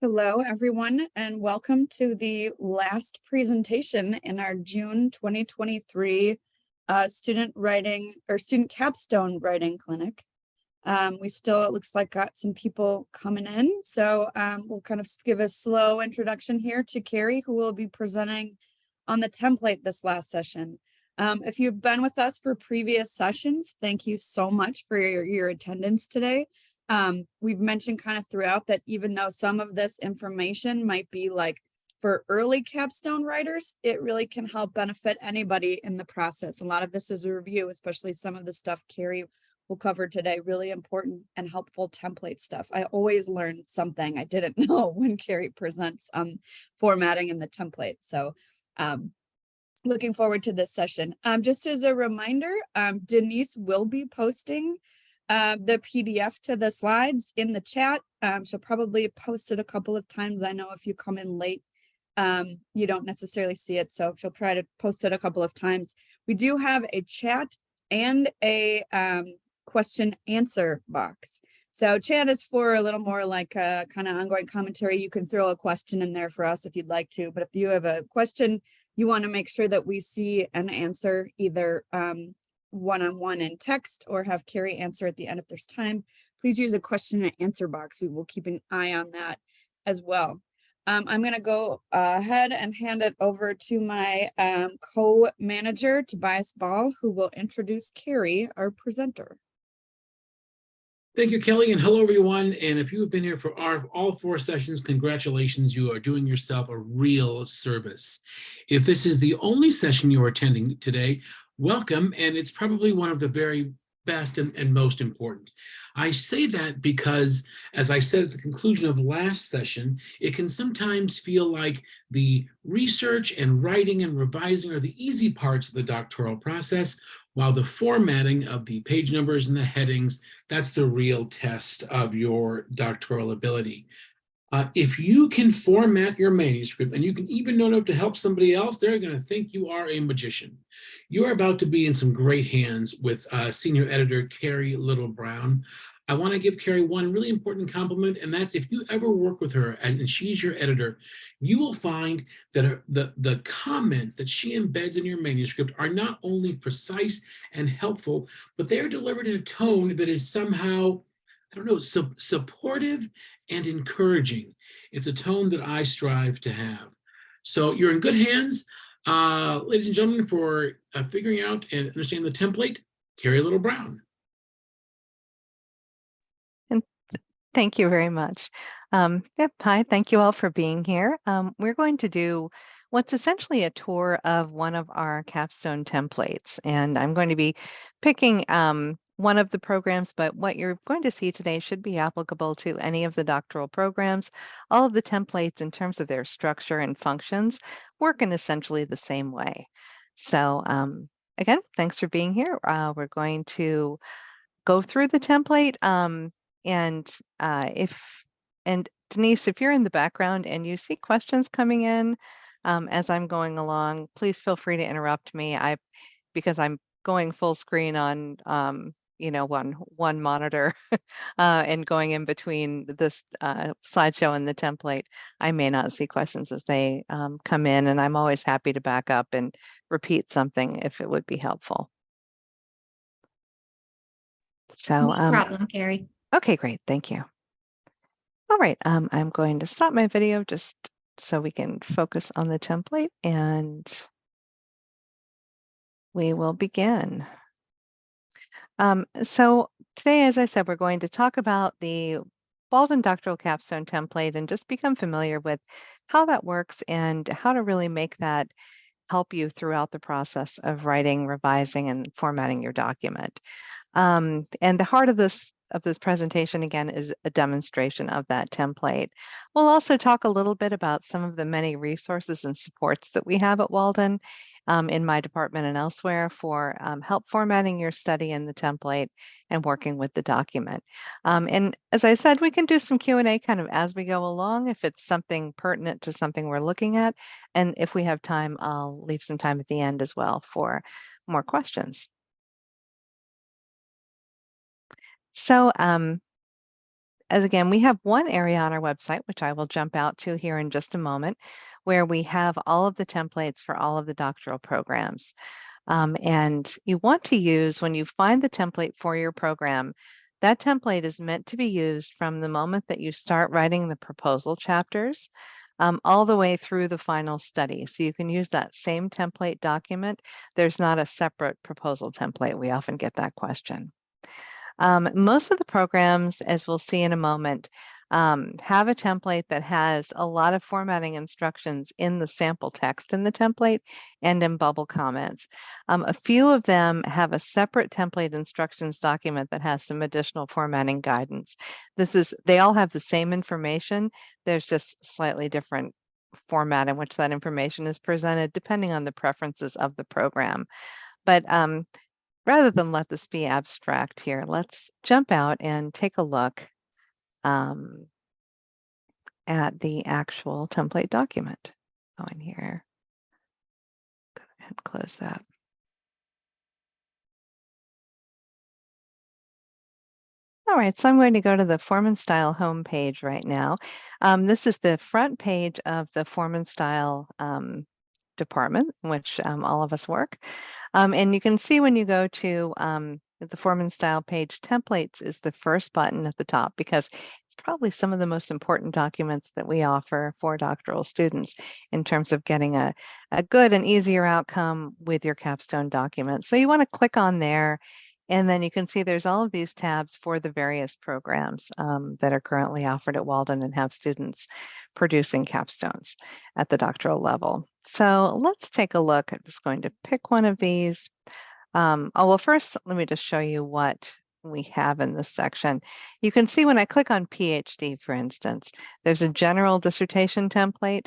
Hello, everyone, and welcome to the last presentation in our June 2023 student writing or student capstone writing clinic. We still, it looks like, got some people coming in. So we'll kind of give a slow introduction here to Carrie, who will be presenting on the template this last session. If you've been with us for previous sessions, thank you so much for your attendance today. We've mentioned kind of throughout that even though some of this information might be like for early capstone writers, it really can help benefit anybody in the process. A lot of this is a review, especially some of the stuff Carrie will cover today, really important and helpful template stuff. I always learn something I didn't know when Carrie presents formatting in the template. So looking forward to this session. Just as a reminder, Denise will be posting the PDF to the slides in the chat. She'll probably post it a couple of times. I know if you come in late, you don't necessarily see it. So she'll try to post it a couple of times. We do have a chat and a question answer box. So chat is for a little more like a kind of ongoing commentary. You can throw a question in there for us if you'd like to, but if you have a question, you want to make sure that we see an answer either one-on-one in text or have Carrie answer at the end if there's time. Please use a question and answer box. We will keep an eye on that as well. I'm going to go ahead and hand it over to my co-manager, Tobias Ball, who will introduce Carrie, our presenter. Thank you, Kelly, and hello, everyone. And if you have been here for all 4 sessions, congratulations. You are doing yourself a real service. If this is the only session you are attending today, welcome, and it's probably one of the very best and most important. I say that because, as I said at the conclusion of last session, it can sometimes feel like the research and writing and revising are the easy parts of the doctoral process, while the formatting of the page numbers and the headings, that's the real test of your doctoral ability. If you can format your manuscript and you can even know enough to help somebody else, they're going to think you are a magician. You are about to be in some great hands with senior editor Carrie Little-Brown. I want to give Carrie one really important compliment, and that's if you ever work with her and she's your editor, you will find that the comments that she embeds in your manuscript are not only precise and helpful, but they're delivered in a tone that is somehow, I don't know, supportive and encouraging. It's a tone that I strive to have. So you're in good hands, ladies and gentlemen, for figuring out and understanding the template, Carrie Little-Brown. And thank you very much. Hi, thank you all for being here. We're going to do what's essentially a tour of one of our capstone templates. And I'm going to be picking one of the programs, but what you're going to see today should be applicable to any of the doctoral programs. All of the templates in terms of their structure and functions work in essentially the same way. So again, thanks for being here. We're going to go through the template. And Denise, if you're in the background and you see questions coming in as I'm going along, please feel free to interrupt me. Because I'm going full screen on one monitor and going in between this slideshow and the template, I may not see questions as they come in, and I'm always happy to back up and repeat something if it would be helpful. So no problem, Carrie. Okay, great, thank you. All right, I'm going to stop my video just so we can focus on the template, and we will begin. So today, as I said, we're going to talk about the Walden Doctoral Capstone template and just become familiar with how that works and how to really make that help you throughout the process of writing, revising, and formatting your document. And the heart of this presentation, again, is a demonstration of that template. We'll also talk a little bit about some of the many resources and supports that we have at Walden in my department and elsewhere for help formatting your study in the template and working with the document. And as I said, we can do some Q&A kind of as we go along if it's something pertinent to something we're looking at. And if we have time, I'll leave some time at the end as well for more questions. So as again, we have one area on our website, which I will jump out to here in just a moment, where we have all of the templates for all of the doctoral programs. And you want to use, when you find the template for your program, that template is meant to be used from the moment that you start writing the proposal chapters all the way through the final study. So you can use that same template document. There's not a separate proposal template. We often get that question. Most of the programs, as we'll see in a moment, have a template that has a lot of formatting instructions in the sample text in the template and in bubble comments. A few of them have a separate template instructions document that has some additional formatting guidance. They all have the same information. There's just slightly different format in which that information is presented depending on the preferences of the program. But rather than let this be abstract here, let's jump out and take a look at the actual template document. Go in here, go ahead and close that. All right, so I'm going to go to the Form and Style homepage right now. This is the front page of the Form and Style department, in which all of us work. And you can see when you go to the Form and Style page, templates is the first button at the top because it's probably some of the most important documents that we offer for doctoral students in terms of getting a good and easier outcome with your capstone document. So you want to click on there, and then you can see there's all of these tabs for the various programs that are currently offered at Walden and have students producing capstones at the doctoral level. So let's take a look. I'm just going to pick one of these. Well, first, let me just show you what we have in this section. You can see when I click on PhD, for instance, there's a general dissertation template.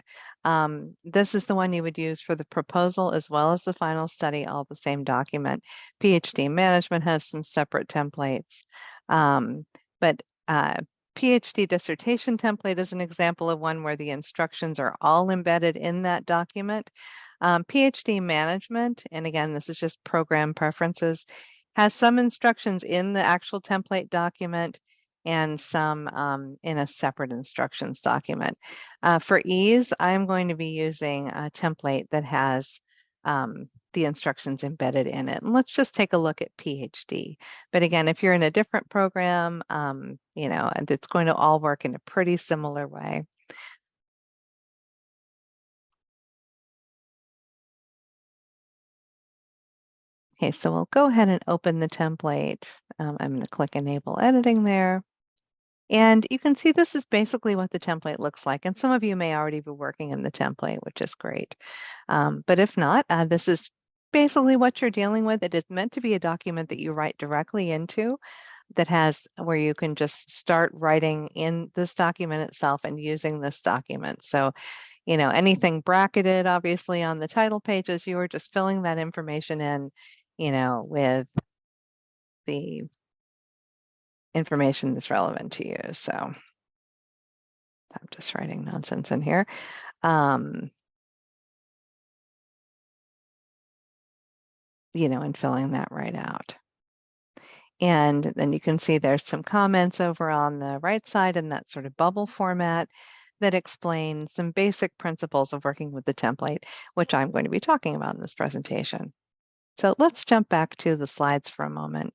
This is the one you would use for the proposal as well as the final study, all the same document. PhD management has some separate templates, but PhD dissertation template is an example of one where the instructions are all embedded in that document. PhD management, and again, this is just program preferences, has some instructions in the actual template document and some in a separate instructions document. For ease, I'm going to be using a template that has the instructions embedded in it. And let's just take a look at PhD. But again, if you're in a different program, you know, and it's going to all work in a pretty similar way. Okay, so we'll go ahead and open the template. I'm going to click Enable Editing there. And you can see this is basically what the template looks like. And some of you may already be working in the template, which is great. But if not, this is basically what you're dealing with. It is meant to be a document that you write directly into, that has where you can just start writing in this document itself and using this document. So, you know, anything bracketed, obviously, on the title pages, you are just filling that information in, you know, with the information that's relevant to you. So I'm just writing nonsense in here. You know, and filling that right out. And then you can see there's some comments over on the right side in that sort of bubble format that explain some basic principles of working with the template, which I'm going to be talking about in this presentation. So let's jump back to the slides for a moment.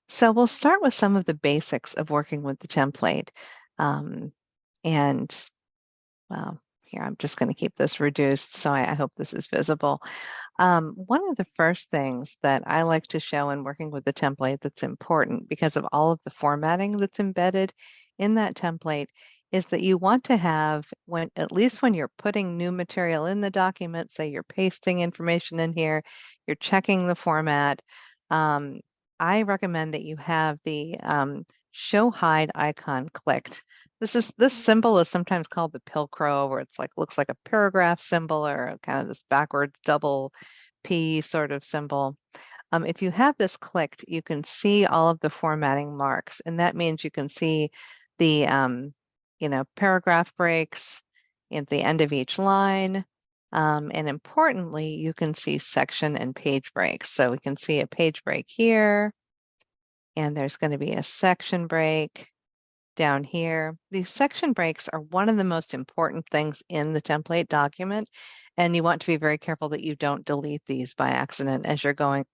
So we'll start with some of the basics of working with the template. And well, here, I'm just going to keep this reduced, so I hope this is visible. One of the first things that I like to show in working with the template that's important because of all of the formatting that's embedded in that template is that you want to have, when at least when you're putting new material in the document, say you're pasting information in here, you're checking the format, I recommend that you have the show hide icon clicked. This symbol is sometimes called the Pilcrow, where it's like looks like a paragraph symbol or kind of this backwards double P sort of symbol. If you have this clicked, you can see all of the formatting marks, and that means you can see the you know, paragraph breaks at the end of each line. And importantly, you can see section and page breaks. So we can see a page break here, and there's going to be a section break down here. These section breaks are one of the most important things in the template document, and you want to be very careful that you don't delete these by accident as you're going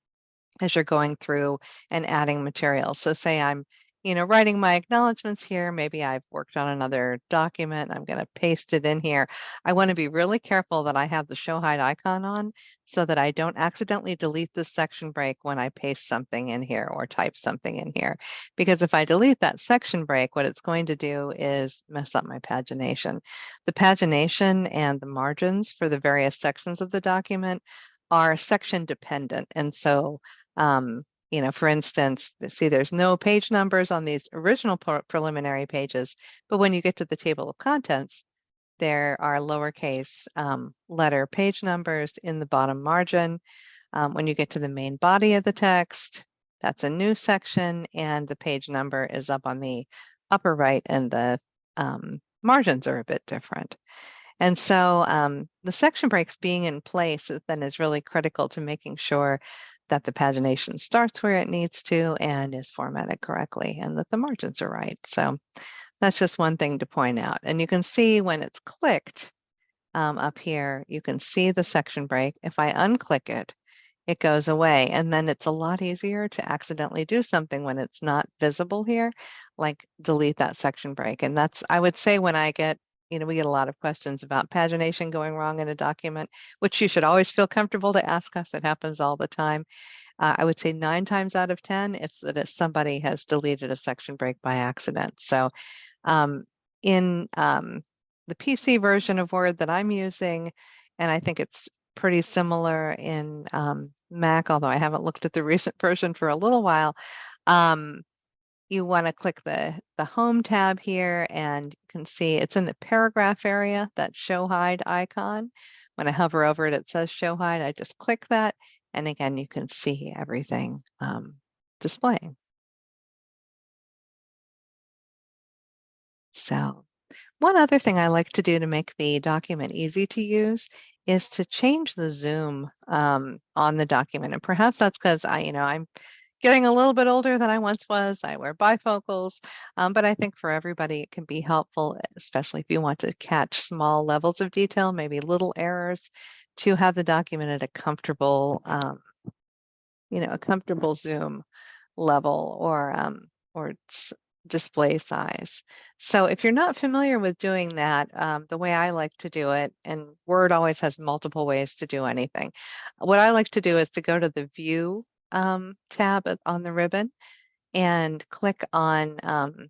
through and adding material. So say I'm, writing my acknowledgments here. Maybe I've worked on another document. I'm going to paste it in here. I want to be really careful that I have the show hide icon on so that I don't accidentally delete this section break when I paste something in here or type something in here. Because if I delete that section break, what it's going to do is mess up my pagination. The pagination and the margins for the various sections of the document are section dependent. And so for instance, see, there's no page numbers on these original preliminary pages, but when you get to the table of contents, there are lowercase letter page numbers in the bottom margin. When you get to the main body of the text, that's a new section, and the page number is up on the upper right, and the margins are a bit different. And so the section breaks being in place then is really critical to making sure that the pagination starts where it needs to and is formatted correctly, and that the margins are right. So that's just one thing to point out. And you can see when it's clicked up here, you can see the section break. If I unclick it, it goes away. And then it's a lot easier to accidentally do something when it's not visible here, like delete that section break. And that's, I would say, when I get, we get a lot of questions about pagination going wrong in a document, which you should always feel comfortable to ask us. It happens all the time. I would say 9 times out of 10, it's that somebody has deleted a section break by accident. So in the PC version of Word that I'm using, and I think it's pretty similar in Mac, although I haven't looked at the recent version for a little while. You want to click the Home tab here, and you can see it's in the paragraph area, that show hide icon. When I hover over it, it says show hide. I just click that, and again, you can see everything displaying. So one other thing I like to do to make the document easy to use is to change the zoom on the document. And perhaps that's because I'm getting a little bit older than I once was. I wear bifocals, but I think for everybody it can be helpful, especially if you want to catch small levels of detail, maybe little errors, to have the document at a comfortable, a comfortable zoom level or display size. So if you're not familiar with doing that, the way I like to do it, and Word always has multiple ways to do anything. What I like to do is to go to the View tab on the ribbon and click on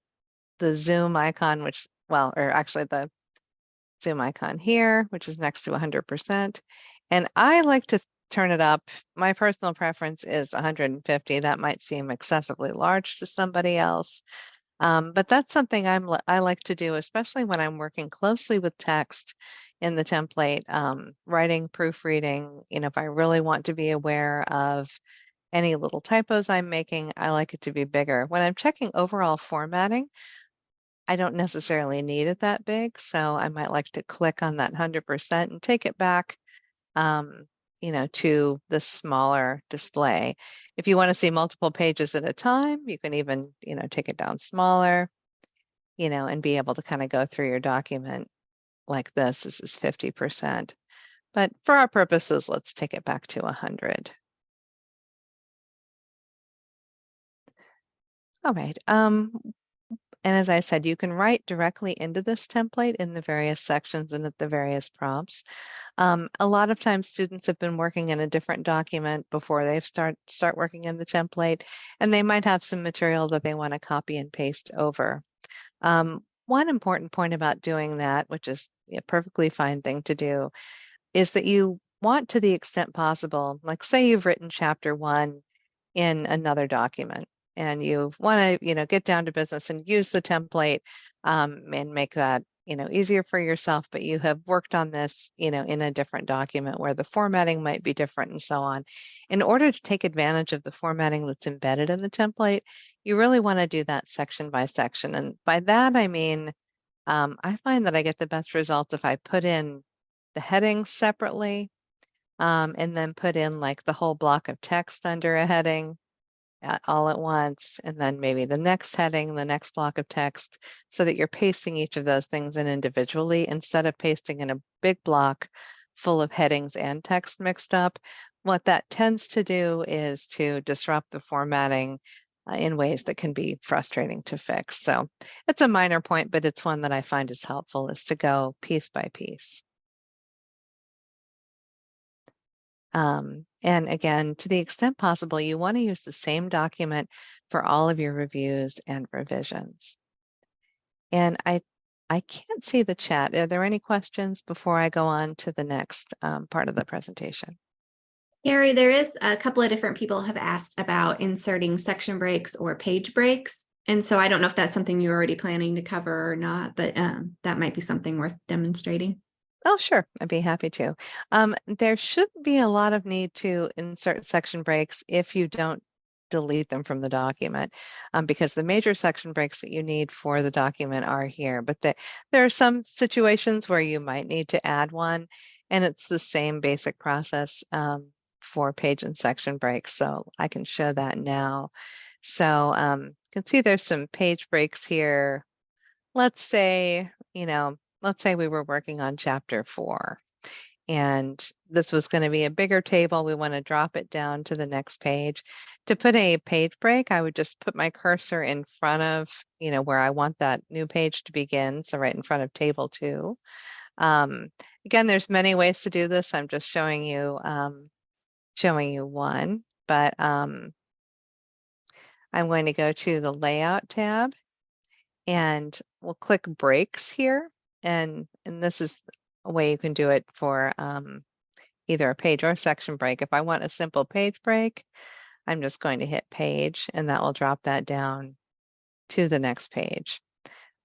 the zoom icon, or actually the zoom icon here, which is next to 100%. And I like to turn it up. My personal preference is 150. That might seem excessively large to somebody else. But that's something I like to do, especially when I'm working closely with text in the template, writing, proofreading. If I really want to be aware of any little typos I'm making, I like it to be bigger. When I'm checking overall formatting, I don't necessarily need it that big, so I might like to click on that 100% and take it back, to the smaller display. If you want to see multiple pages at a time, you can even, take it down smaller, and be able to kind of go through your document like this. This is 50%. But for our purposes, let's take it back to 100. All right. And as I said, you can write directly into this template in the various sections and at the various prompts. A lot of times students have been working in a different document before they start working in the template, and they might have some material that they want to copy and paste over. One important point about doing that, which is a perfectly fine thing to do, is that you want, to the extent possible, like say you've written chapter 1 in another document, and you want to, get down to business and use the template and make that, easier for yourself, but you have worked on this, in a different document where the formatting might be different and so on. In order to take advantage of the formatting that's embedded in the template, you really want to do that section by section. And by that, I mean, I find that I get the best results if I put in the headings separately, and then put in like the whole block of text under a heading all at once, and then maybe the next heading, the next block of text, so that you're pasting each of those things in individually instead of pasting in a big block full of headings and text mixed up. What that tends to do is to disrupt the formatting in ways that can be frustrating to fix. So it's a minor point, but it's one that I find is helpful, is to go piece by piece. And again, to the extent possible, you want to use the same document for all of your reviews and revisions. And I can't see the chat. Are there any questions before I go on to the next part of the presentation? Gary, there is a couple of different people have asked about inserting section breaks or page breaks. And so I don't know if that's something you're already planning to cover or not, but that might be something worth demonstrating. Oh, sure. I'd be happy to. There shouldn't be a lot of need to insert section breaks if you don't delete them from the document, because the major section breaks that you need for the document are here. But there are some situations where you might need to add one, and it's the same basic process for page and section breaks. So I can show that now. So you can see there's some page breaks here. Let's say, let's say we were working on chapter 4 and this was going to be a bigger table. We want to drop it down to the next page. To put a page break, I would just put my cursor in front of, where I want that new page to begin. So right in front of table 2. Again, there's many ways to do this. I'm just showing you one, but I'm going to go to the layout tab. And we'll click breaks here. And this is a way you can do it for either a page or a section break. If I want a simple page break, I'm just going to hit page, and that will drop that down to the next page.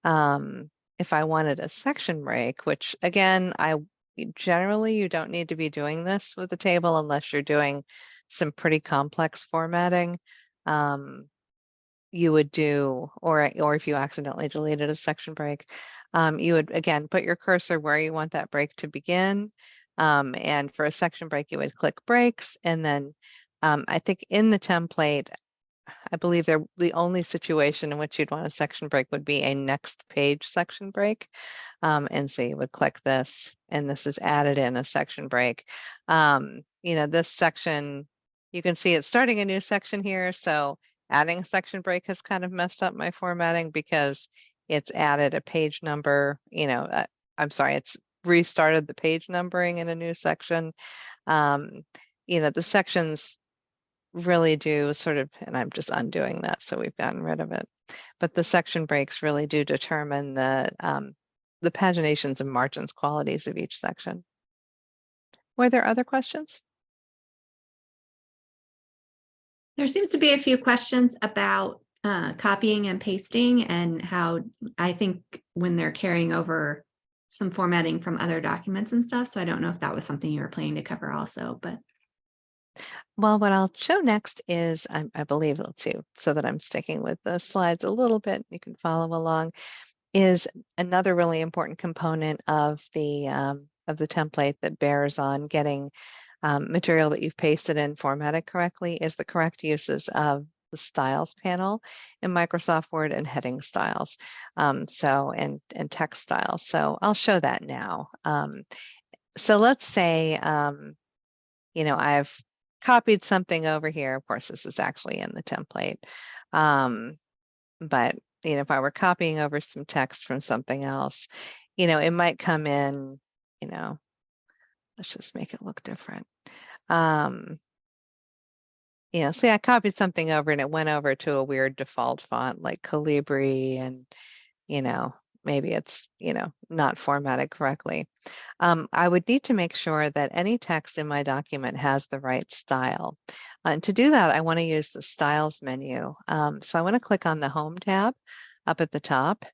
If I wanted a section break, which again, generally you don't need to be doing this with the table unless you're doing some pretty complex formatting. You would do, or if you accidentally deleted a section break, you would again put your cursor where you want that break to begin. And for a section break, you would click breaks. And then I think in the template, I believe the only situation in which you'd want a section break would be a next page section break. And so you would click this, and this is added in a section break. This section, you can see it's starting a new section here. So adding a section break has kind of messed up my formatting because it's added a page number, I'm sorry, it's restarted the page numbering in a new section. The sections really do sort of, and I'm just undoing that, so we've gotten rid of it. But the section breaks really do determine the paginations and margins qualities of each section. Were there other questions? There seems to be a few questions about copying and pasting, and how I think when they're carrying over some formatting from other documents and stuff. So I don't know if that was something you were planning to cover also, but. Well, what I'll show next is, I believe, let's see, so that I'm sticking with the slides a little bit, you can follow along, is another really important component of the template that bears on getting material that you've pasted in formatted correctly is the correct uses of the styles panel in Microsoft Word and heading styles, and text styles. So I'll show that now. So let's say, I've copied something over here. Of course, this is actually in the template. But, if I were copying over some text from something else, it might come in, let's just make it look different. See, I copied something over and it went over to a weird default font like Calibri, and, maybe it's, not formatted correctly. I would need to make sure that any text in my document has the right style. And to do that, I want to use the styles menu. So I want to click on the Home tab up at the top.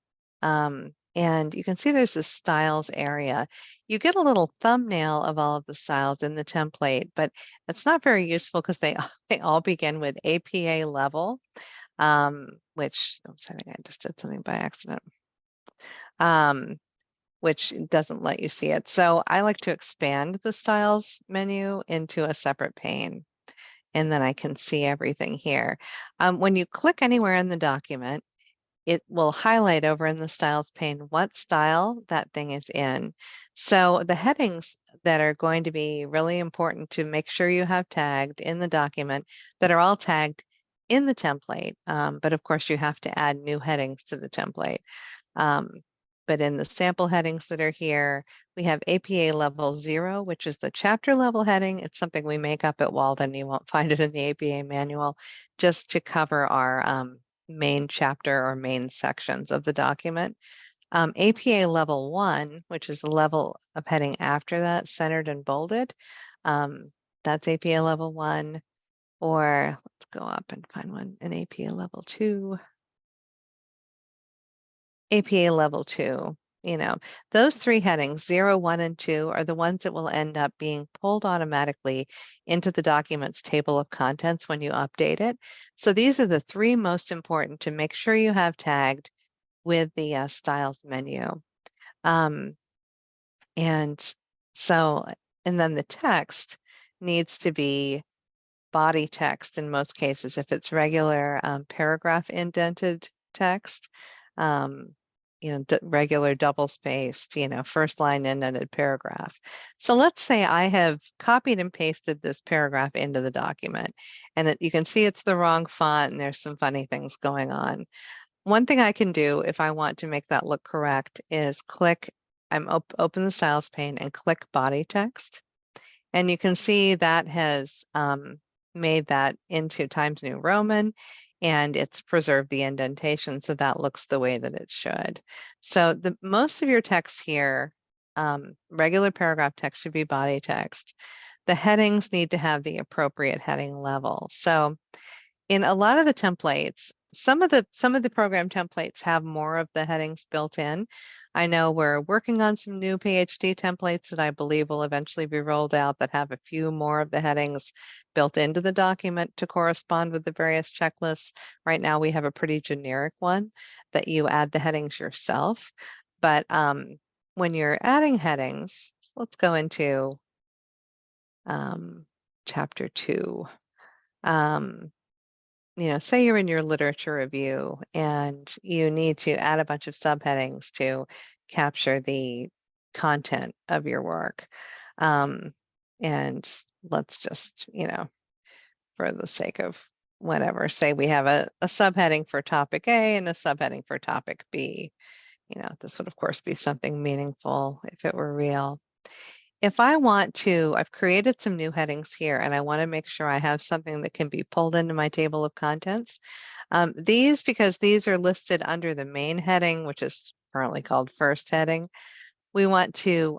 And you can see there's this styles area. You get a little thumbnail of all of the styles in the template, but it's not very useful because they all begin with APA level, which, oops, I think I just did something by accident. which doesn't let you see it. So I like to expand the styles menu into a separate pane, and then I can see everything here. When you click anywhere in the document, it will highlight over in the styles pane what style that thing is in. So the headings that are going to be really important to make sure you have tagged in the document that are all tagged in the template. But of course you have to add new headings to the template. But in the sample headings that are here, we have APA level 0, which is the chapter level heading. It's something we make up at Walden. You won't find it in the APA manual, just to cover our main chapter or main sections of the document. APA level 1, which is the level of heading after that, centered and bolded. That's APA level 1. Or let's go up and find one in APA level 2. APA level 2, those three headings, 0, 1, and 2, are the ones that will end up being pulled automatically into the document's table of contents when you update it. So these are the three most important to make sure you have tagged with the styles menu. And then the text needs to be body text in most cases. If it's regular paragraph indented text, regular double spaced, first line indented paragraph. So let's say I have copied and pasted this paragraph into the document, and you can see it's the wrong font and there's some funny things going on. One thing I can do if I want to make that look correct is open the styles pane and click body text. And you can see that has made that into Times New Roman, and it's preserved the indentation, so that looks the way that it should. So most of your text here, regular paragraph text, should be body text. The headings need to have the appropriate heading level. So in a lot of the templates, some of the program templates have more of the headings built in. I know we're working on some new PhD templates that I believe will eventually be rolled out that have a few more of the headings built into the document to correspond with the various checklists. Right now we have a pretty generic one that you add the headings yourself. But when you're adding headings, let's go into chapter 2. Say you're in your literature review and you need to add a bunch of subheadings to capture the content of your work. And let's just, for the sake of whatever, say we have a subheading for topic A and a subheading for topic B. This would of course be something meaningful if it were real. If I want to, I've created some new headings here and I want to make sure I have something that can be pulled into my table of contents. Because these are listed under the main heading, which is currently called first heading, we want to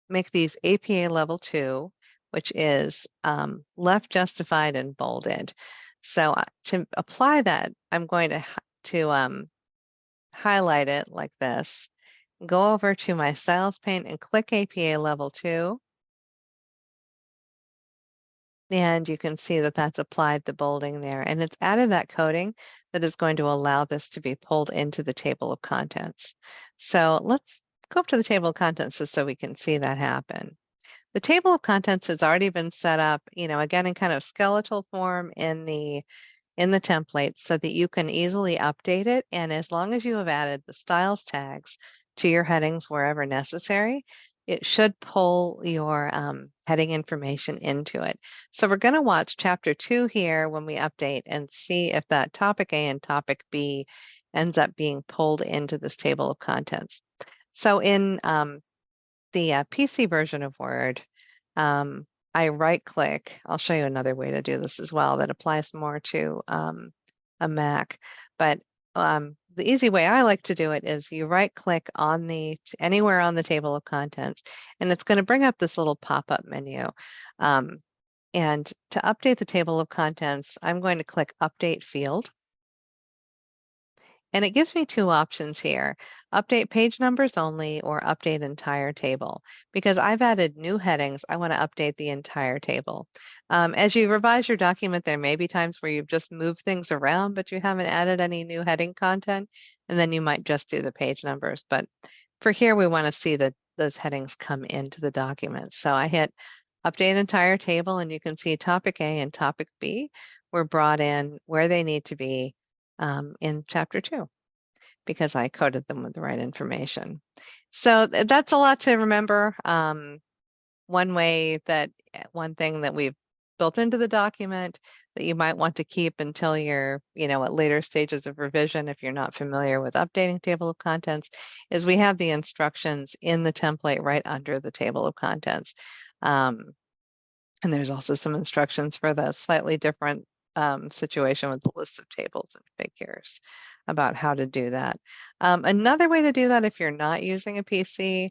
make these APA level 2, which is left justified and bolded. So to apply that, I'm going to highlight it like this. Go over to my styles pane and click APA level 2. And you can see that that's applied the bolding there, and it's added that coding that is going to allow this to be pulled into the table of contents. So let's go up to the table of contents just so we can see that happen. The table of contents has already been set up, again, in kind of skeletal form in the template so that you can easily update it. And as long as you have added the styles tags to your headings wherever necessary, it should pull your heading information into it. So we're going to watch chapter 2 here when we update and see if that topic A and topic B ends up being pulled into this table of contents. So in the PC version of Word, I right click. I'll show you another way to do this as well that applies more to a Mac. But the easy way I like to do it is you right click on anywhere on the table of contents, and it's going to bring up this little pop-up menu. And to update the table of contents, I'm going to click Update Field. And it gives me two options here, update page numbers only or update entire table. Because I've added new headings, I want to update the entire table. As you revise your document, there may be times where you've just moved things around, but you haven't added any new heading content, and then you might just do the page numbers. But for here, we want to see that those headings come into the document. So I hit update entire table, and you can see topic A and topic B were brought in where they need to be in chapter 2, because I coded them with the right information. So that's a lot to remember. One thing that we've built into the document that you might want to keep until you're, at later stages of revision, if you're not familiar with updating table of contents, is we have the instructions in the template right under the table of contents. And there's also some instructions for the slightly different situation with the list of tables and figures about how to do that. Another way to do that if you're not using a PC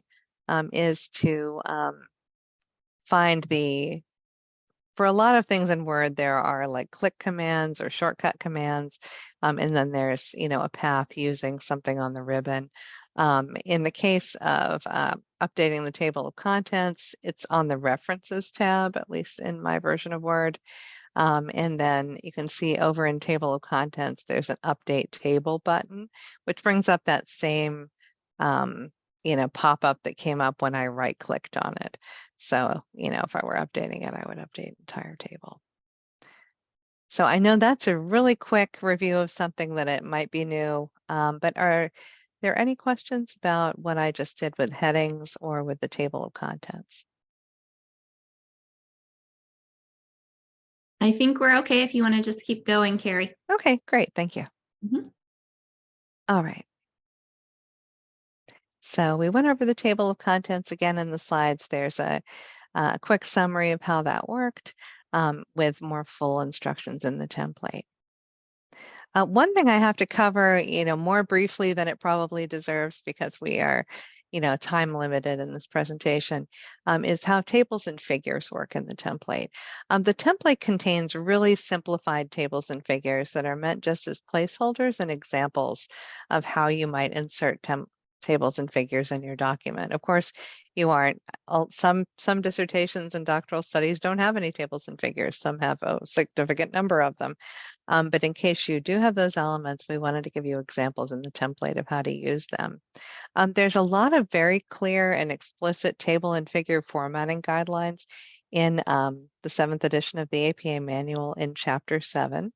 is to find for a lot of things in Word, there are like click commands or shortcut commands, and then there's, a path using something on the ribbon. In the case of updating the table of contents, it's on the References tab, at least in my version of Word. And then you can see over in Table of Contents, there's an Update Table button, which brings up that same pop-up that came up when I right-clicked on it. So, if I were updating it, I would update entire table. So I know that's a really quick review of something that it might be new, but are there any questions about what I just did with headings or with the table of contents? I think we're okay if you want to just keep going, Carrie. Okay, great. Thank you. Mhm. All right. So we went over the table of contents again in the slides. There's a quick summary of how that worked with more full instructions in the template. One thing I have to cover, more briefly than it probably deserves because we are, time limited in this presentation, is how tables and figures work in the template. The template contains really simplified tables and figures that are meant just as placeholders and examples of how you might insert tables and figures in your document. Of course, you aren't. Some dissertations and doctoral studies don't have any tables and figures. Some have a significant number of them. But in case you do have those elements, we wanted to give you examples in the template of how to use them. There's a lot of very clear and explicit table and figure formatting guidelines in the 7th edition of the APA manual in Chapter 7.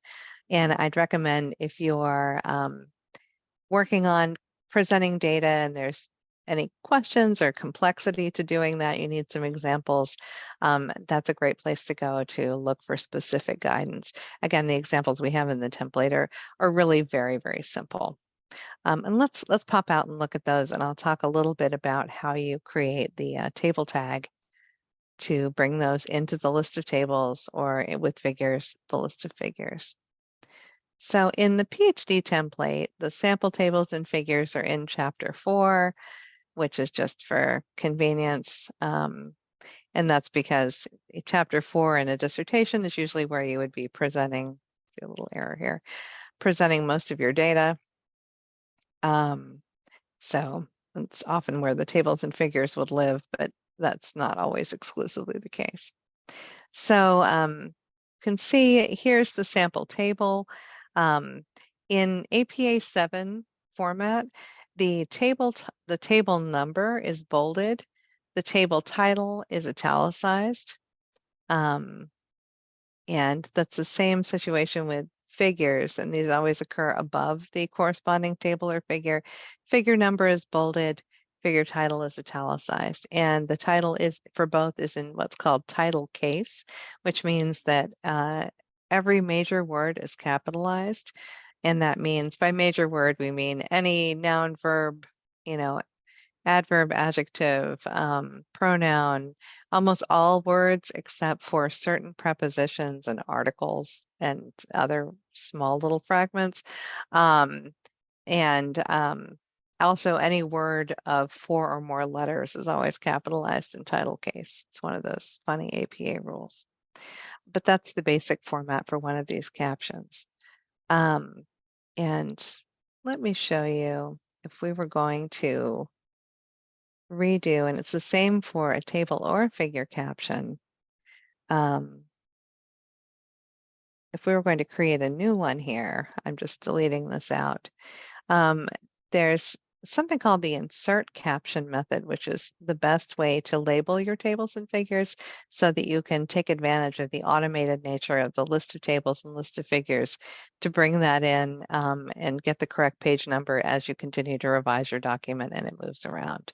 And I'd recommend if you're working on presenting data and there's any questions or complexity to doing that, you need some examples, that's a great place to go to look for specific guidance. Again, the examples we have in the template are really very, very simple. And let's pop out and look at those, and I'll talk a little bit about how you create the table tag to bring those into the list of tables, or with figures, the list of figures. So in the PhD template, the sample tables and figures are in Chapter 4, which is just for convenience. And that's because Chapter 4 in a dissertation is usually where you would be presenting, see a little error here, presenting most of your data. So it's often where the tables and figures would live, but that's not always exclusively the case. So you can see here's the sample table. In APA 7 format, the table number is bolded, the table title is italicized, and that's the same situation with figures, and these always occur above the corresponding table or figure. Figure number is bolded, figure title is italicized, and the title is for both is in what's called title case, which means that every major word is capitalized. And that means by major word, we mean any noun, verb, adverb, adjective, pronoun, almost all words except for certain prepositions and articles and other small little fragments. Also any word of 4 or more letters is always capitalized in title case. It's one of those funny APA rules. But that's the basic format for one of these captions. And let me show you if we were going to redo, and it's the same for a table or a figure caption. If we were going to create a new one here, I'm just deleting this out. There's something called the insert caption method, which is the best way to label your tables and figures so that you can take advantage of the automated nature of the list of tables and list of figures to bring that in and get the correct page number as you continue to revise your document and it moves around.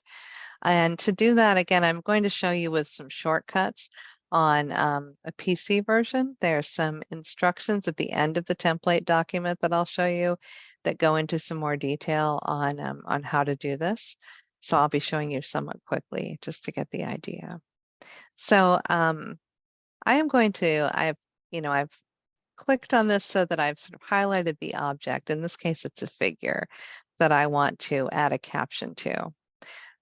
And to do that, again, I'm going to show you with some shortcuts on a PC version. There's some instructions at the end of the template document that I'll show you that go into some more detail on how to do this. So I'll be showing you somewhat quickly just to get the idea. So I am going to, I've clicked on this so that I've sort of highlighted the object. In this case, it's a figure that I want to add a caption to.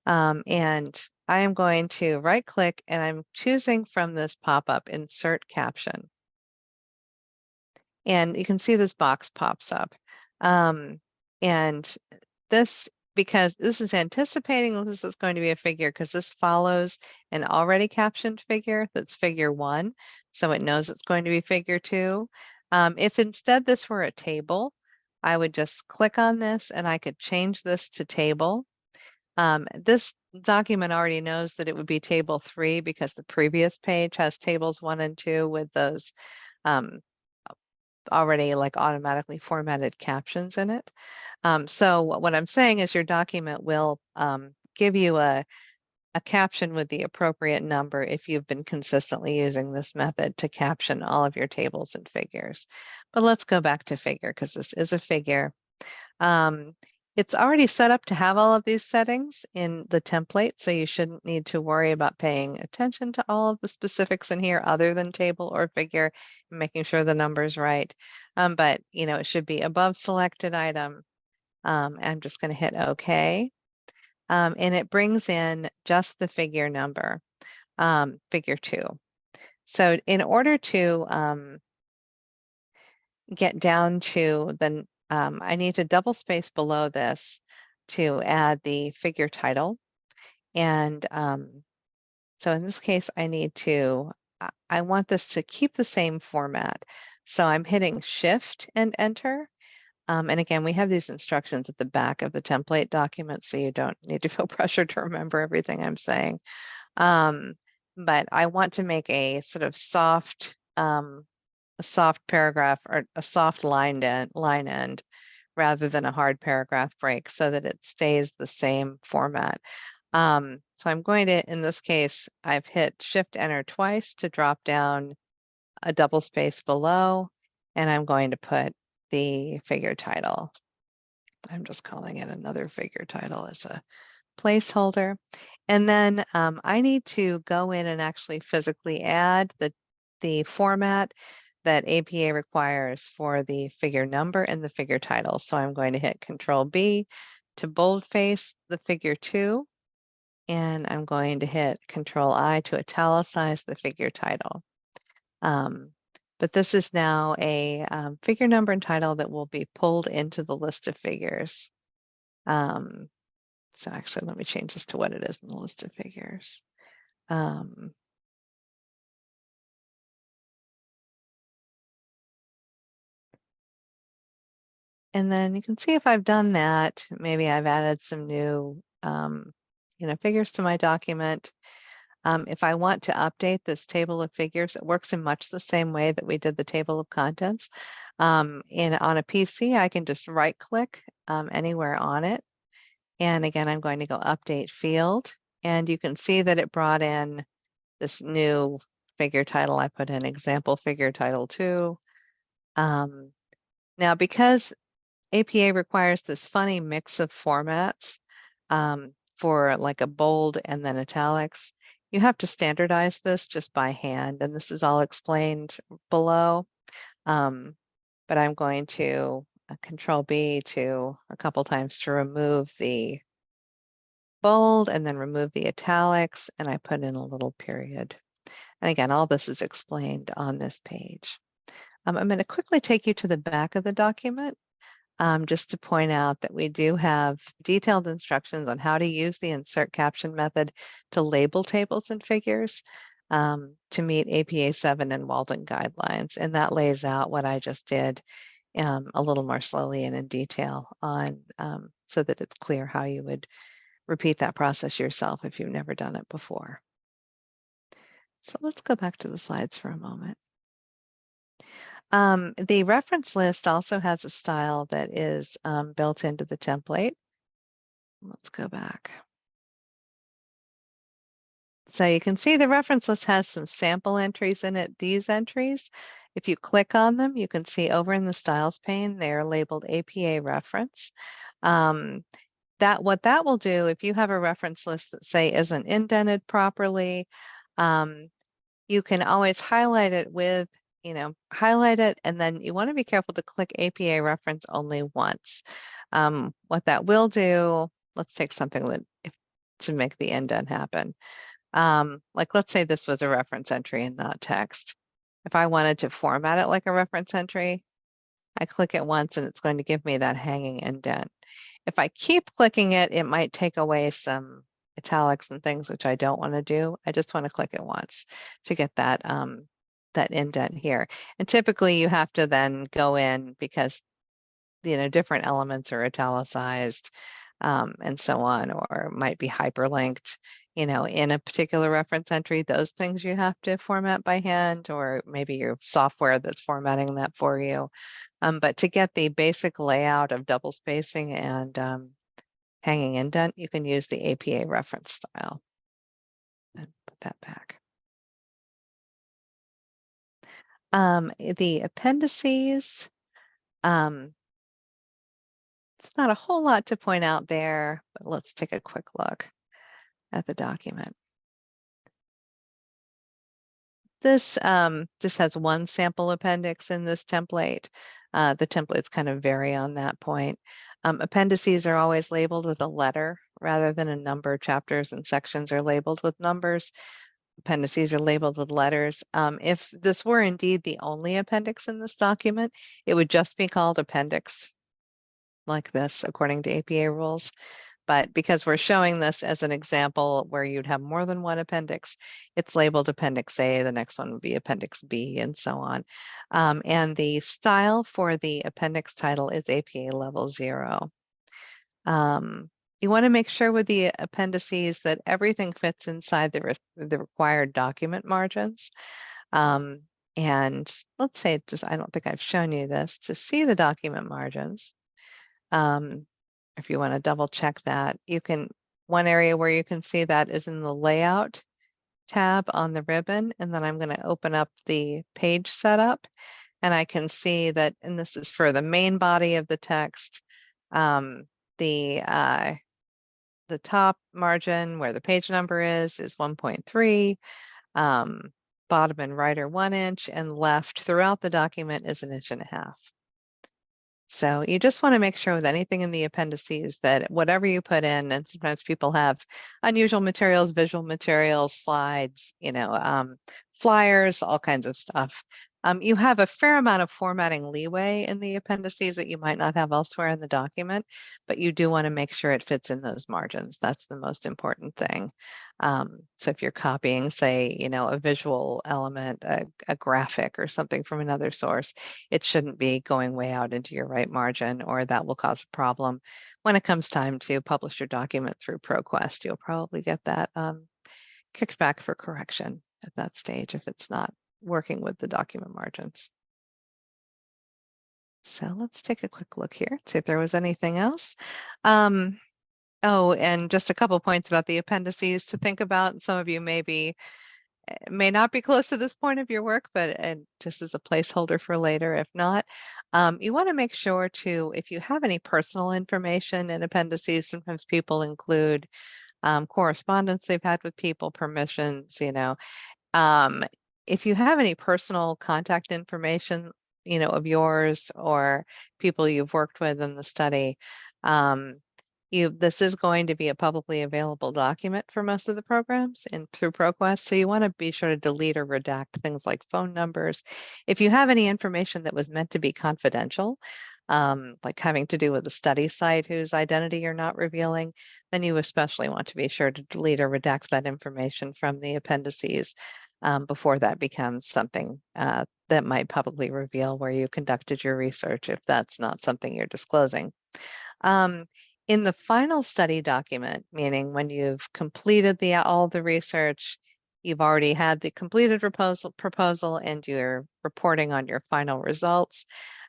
And I am going to right click and I'm choosing from this pop-up insert caption. And you can see this box pops up. And this, because this is anticipating this is going to be a figure because this follows an already captioned figure that's figure 1. So it knows it's going to be figure 2. If instead this were a table, I would just click on this and I could change this to table. This document already knows that it would be table 3 because the previous page has tables 1 and 2 with those already like automatically formatted captions in it. So what I'm saying is your document will give you a caption with the appropriate number if you've been consistently using this method to caption all of your tables and figures. But let's go back to figure because this is a figure. It's already set up to have all of these settings in the template, so you shouldn't need to worry about paying attention to all of the specifics in here other than table or figure and making sure the number's right. But it should be above selected item. I'm just going to hit OK. And it brings in just the figure number, figure 2. So in order to get down to the I need to double space below this to add the figure title. And so in this case, I need to, I want this to keep the same format. So I'm hitting Shift and Enter. And again, we have these instructions at the back of the template document, so you don't need to feel pressured to remember everything I'm saying. But I want to make a sort of soft paragraph or a soft line end rather than a hard paragraph break so that it stays the same format. So I'm going to, in this case, I've hit Shift Enter twice to drop down a double space below, and I'm going to put the figure title. I'm just calling it another figure title as a placeholder. And then I need to go in and actually physically add the format that APA requires for the figure number and the figure title. So I'm going to hit Control B to boldface the figure 2, and I'm going to hit Control I to italicize the figure title. But this is now a figure number and title that will be pulled into the list of figures. So actually, let me change this to what it is in the list of figures. And then you can see if I've done that, maybe I've added some new figures to my document. If I want to update this table of figures, it works in much the same way that we did the table of contents. On a PC, I can just right click anywhere on it. And again, I'm going to go update field, and you can see that it brought in this new figure title. I put in example figure title 2. Now, because APA requires this funny mix of formats for like a bold and then italics, you have to standardize this just by hand, and this is all explained below. But I'm going to Control B to a couple times to remove the bold and then remove the italics, and I put in a little period. And again, all this is explained on this page. I'm going to quickly take you to the back of the document just to point out that we do have detailed instructions on how to use the insert caption method to label tables and figures to meet APA 7 and Walden guidelines. And that lays out what I just did a little more slowly and in detail on so that it's clear how you would repeat that process yourself if you've never done it before. So let's go back to the slides for a moment. The reference list also has a style that is built into the template. Let's go back. So you can see the reference list has some sample entries in it. These entries, if you click on them, you can see over in the styles pane, they're labeled APA reference. What that will do, if you have a reference list that say isn't indented properly, you can always highlight it with, highlight it, and then you want to be careful to click APA reference only once. What that will do, let's take something that to make the indent happen. Like let's say this was a reference entry and not text. If I wanted to format it like a reference entry, I click it once and it's going to give me that hanging indent. If I keep clicking it, it might take away some italics and things, which I don't want to do. I just want to click it once to get that that indent here. And typically you have to then go in because different elements are italicized and so on, or might be hyperlinked, in a particular reference entry. Those things you have to format by hand, or maybe your software that's formatting that for you. But to get the basic layout of double spacing and hanging indent, you can use the APA reference style. And put that back. The appendices, it's not a whole lot to point out there, but let's take a quick look at the document. This just has one sample appendix in this template. The templates kind of vary on that point. Appendices are always labeled with a letter rather than a number. Chapters and sections are labeled with numbers. Appendices are labeled with letters. If this were indeed the only appendix in this document, it would just be called appendix like this, according to APA rules. But because we're showing this as an example where you'd have more than one appendix, it's labeled Appendix A, the next one would be Appendix B, and so on. And the style for the appendix title is APA Level 0. You want to make sure with the appendices that everything fits inside the required document margins. And let's say I don't think I've shown you this, to see the document margins. If you want to double check that, one area where you can see that is in the layout tab on the ribbon. And then I'm going to open up the page setup, and I can see that, and this is for the main body of the text, the top margin where the page number is 1.3, bottom and right are 1 inch, and left throughout the document is 1.5 inches. So you just want to make sure with anything in the appendices that whatever you put in, and sometimes people have unusual materials, visual materials, slides, flyers, all kinds of stuff. You have a fair amount of formatting leeway in the appendices that you might not have elsewhere in the document, but you do want to make sure it fits in those margins. That's the most important thing. So if you're copying, say, a visual element, a graphic or something from another source, it shouldn't be going way out into your right margin, or that will cause a problem. When it comes time to publish your document through ProQuest, you'll probably get that kicked back for correction at that stage if it's not working with the document margins. So let's take a quick look here, see if there was anything else. Oh, and just a couple points about the appendices to think about. Some of you may not be close to this point of your work, but just as a placeholder for later, if not, you want to make sure to, if you have any personal information in appendices, sometimes people include correspondence they've had with people, permissions, if you have any personal contact information, of yours or people you've worked with in the study, this is going to be a publicly available document for most of the programs and through ProQuest. So you want to be sure to delete or redact things like phone numbers. If you have any information that was meant to be confidential, like having to do with the study site whose identity you're not revealing, then you especially want to be sure to delete or redact that information from the appendices. before that becomes something that might publicly reveal where you conducted your research, if that's not something you're disclosing. In the final study document, meaning when you've completed all the research, you've already had the completed proposal and you're reporting on your final results.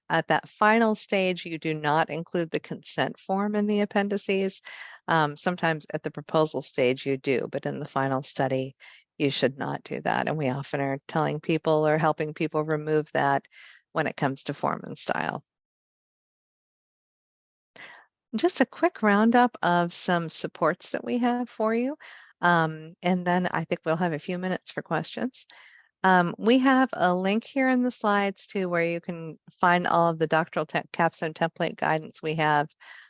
At that final stage, you do not include the consent form in the appendices. Sometimes at the proposal stage you do, but in the final study, you should not do that. And we often are telling people or helping people remove that when it comes to form and style. Just a quick roundup of some supports that we have for you. And then I think we'll have a few minutes for questions. We have a link here in the slides to where you can find all of the doctoral capstone template guidance we have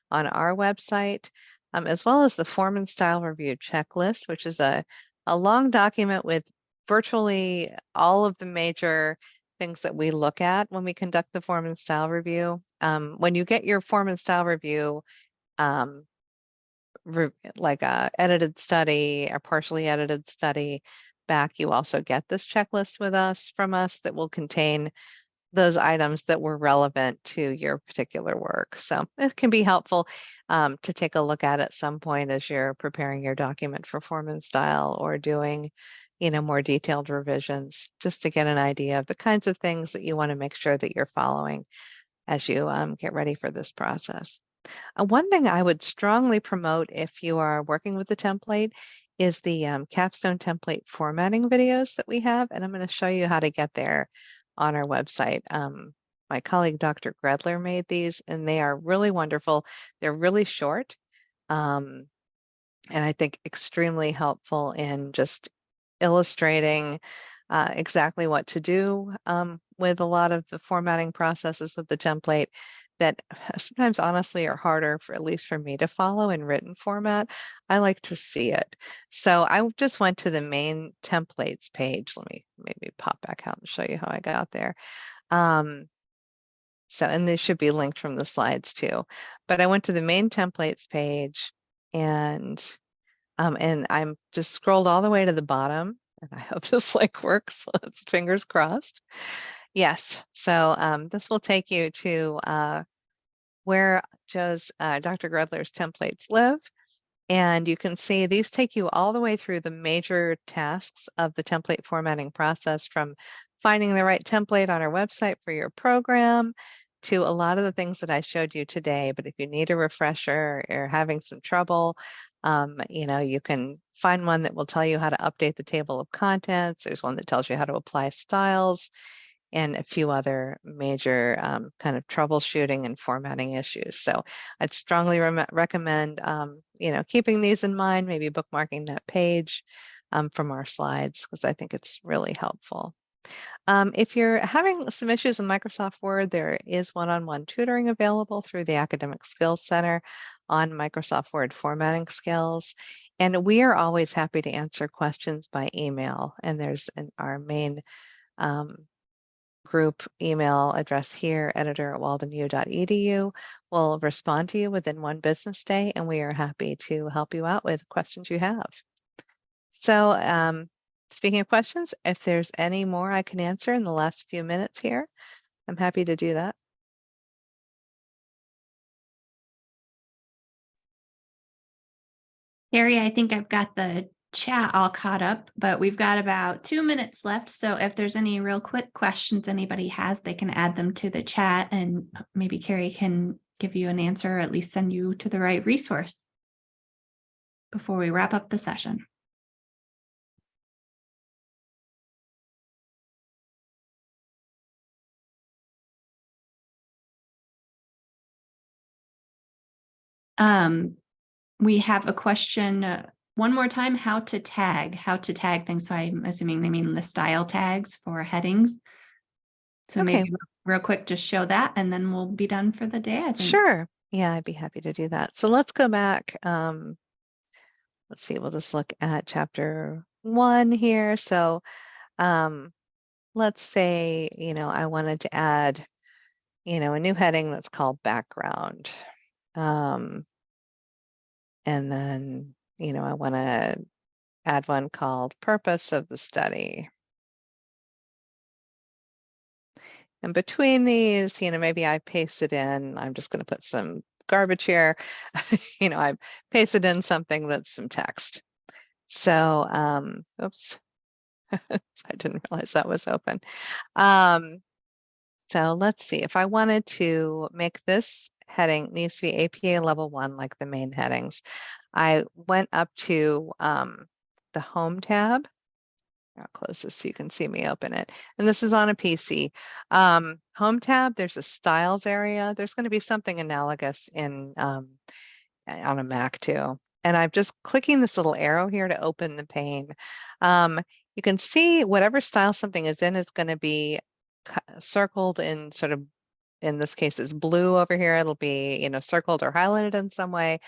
on our website, as well as the form and style review checklist, which is a long document with virtually all of the major things that we look at when we conduct the form and style review. When you get your form and style review, like a edited study or partially edited study back, you also get this checklist from us that will contain those items that were relevant to your particular work. So it can be helpful to take a look at some point as you're preparing your document for form and style or doing, more detailed revisions, just to get an idea of the kinds of things that you want to make sure that you're following as you get ready for this process. One thing I would strongly promote if you are working with the template is the capstone template formatting videos that we have, and I'm going to show you how to get there on our website. My colleague, Dr. Gredler, made these, and they are really wonderful. They're really short, and I think extremely helpful in just illustrating exactly what to do with a lot of the formatting processes with the template that sometimes honestly are harder, for at least for me, to follow in written format. I like to see it. So I just went to the main templates page. Let me maybe pop back out and show you how I got there. And they should be linked from the slides too. But I went to the main templates page and I'm just scrolled all the way to the bottom, and I hope this works. Let's fingers crossed. Yes. So this will take you to where Dr. Gredler's templates live. And you can see these take you all the way through the major tasks of the template formatting process, from finding the right template on our website for your program to a lot of the things that I showed you today. But if you need a refresher or having some trouble, you can find one that will tell you how to update the table of contents. There's one that tells you how to apply styles and a few other major kind of troubleshooting and formatting issues. So I'd strongly recommend, keeping these in mind, maybe bookmarking that page from our slides, because I think it's really helpful. If you're having some issues in Microsoft Word, there is one-on-one tutoring available through the Academic Skills Center on Microsoft Word formatting skills. And we are always happy to answer questions by email. And there's our main group email address here, editor@waldenu.edu. We'll respond to you within one business day, and we are happy to help you out with questions you have. So speaking of questions, if there's any more I can answer in the last few minutes here, I'm happy to do that. Carrie, I think I've got the chat all caught up, but we've got about 2 minutes left. So if there's any real quick questions anybody has, they can add them to the chat, and maybe Carrie can give you an answer, or at least send you to the right resource before we wrap up the session. We have a question one more time, how to tag things. So I'm assuming they mean the style tags for headings. So Okay. maybe real quick, just show that, and then we'll be done for the day, I think. Sure. Yeah, I'd be happy to do that. So let's go back. Let's see, we'll just look at chapter 1 here. So let's say, I wanted to add, a new heading that's called background. And then, I want to add one called purpose of the study. And between these, maybe I paste it in. I'm just going to put some garbage here. I pasted in something that's some text. So, oops, I didn't realize that was open. So let's see, if I wanted to make this heading needs to be APA level 1, like the main headings. I went up to the Home tab. I'll close this so you can see me open it. And this is on a PC. Home tab, there's a styles area. There's going to be something analogous in on a Mac too. And I'm just clicking this little arrow here to open the pane. You can see whatever style something is in is going to be circled in sort of, in this case, it's blue over here. It'll be, circled or highlighted in some way.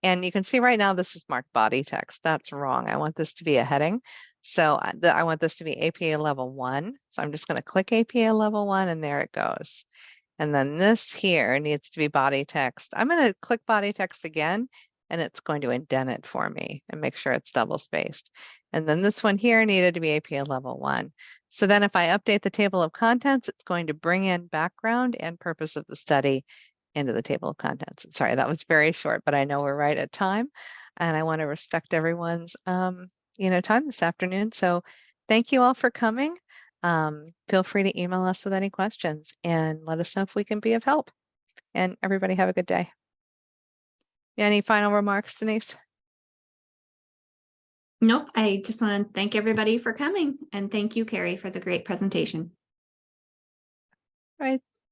And you can see right now this is marked body text. That's wrong. I want this to be a heading. So I want this to be APA level 1. So I'm just going to click APA level 1 and there it goes. And then this here needs to be body text. I'm going to click body text again and it's going to indent it for me and make sure it's double spaced. And then this one here needed to be APA level 1. So then if I update the table of contents, it's going to bring in background and purpose of the study into the table of contents. Sorry, that was very short, but I know we're right at time and I want to respect everyone's time this afternoon. So thank you all for coming. Feel free to email us with any questions and let us know if we can be of help. And everybody have a good day. Any final remarks, Denise? Nope. I just want to thank everybody for coming and thank you, Carrie, for the great presentation. All right.